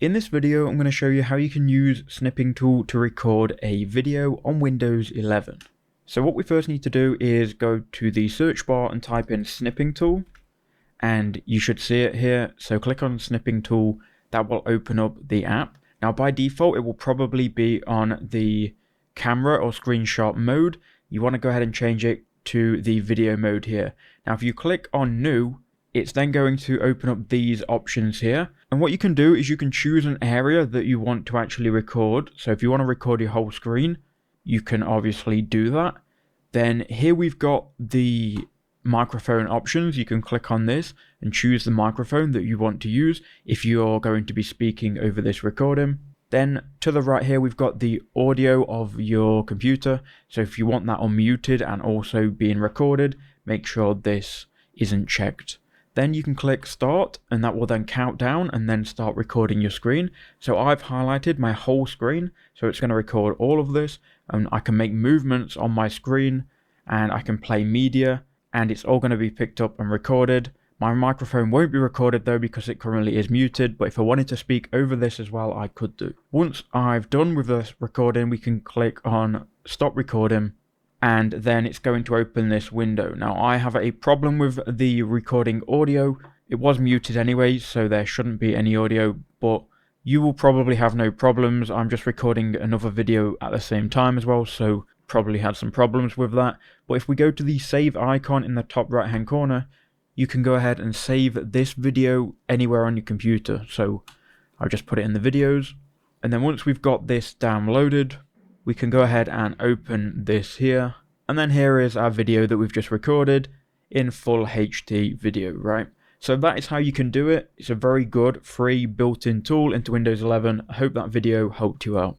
In this video, I'm going to show you how you can use Snipping tool to record a video on Windows 11. So what we first need to do is go to the search bar and type in Snipping tool, and you should see it here. So click on Snipping tool, that will open up the app. Now by default, it will probably be on the camera or screenshot mode. You want to go ahead and change it to the video mode here. Now if you click on new, it's then going to open up these options here. And what you can do is you can choose an area that you want to actually record. So if you want to record your whole screen, you can obviously do that. Then here we've got the microphone options. You can click on this and choose the microphone that you want to use if you're going to be speaking over this recording. Then to the right here, we've got the audio of your computer. So if you want that unmuted and also being recorded, make sure this isn't checked. Then you can click start, and that will then count down and then start recording your screen. So I've highlighted my whole screen, so it's going to record all of this, and I can make movements on my screen, and I can play media, and it's all going to be picked up and recorded. My microphone won't be recorded though because it currently is muted, but if I wanted to speak over this as well, I could do. Once I've done with this recording, we can click on stop recording, and then it's going to open this window. Now I have a problem with the recording audio. It was muted anyway, so there shouldn't be any audio, but you will probably have no problems. I'm just recording another video at the same time as well, so probably had some problems with that. But if we go to the save icon in the top right hand corner, you can go ahead and save this video anywhere on your computer. So I'll just put it in the videos, and then once we've got this downloaded, we can go ahead and open this here. And then here is our video that we've just recorded in full HD video, right? So that is how you can do it. It's a very good free built-in tool into Windows 11. I hope that video helped you out.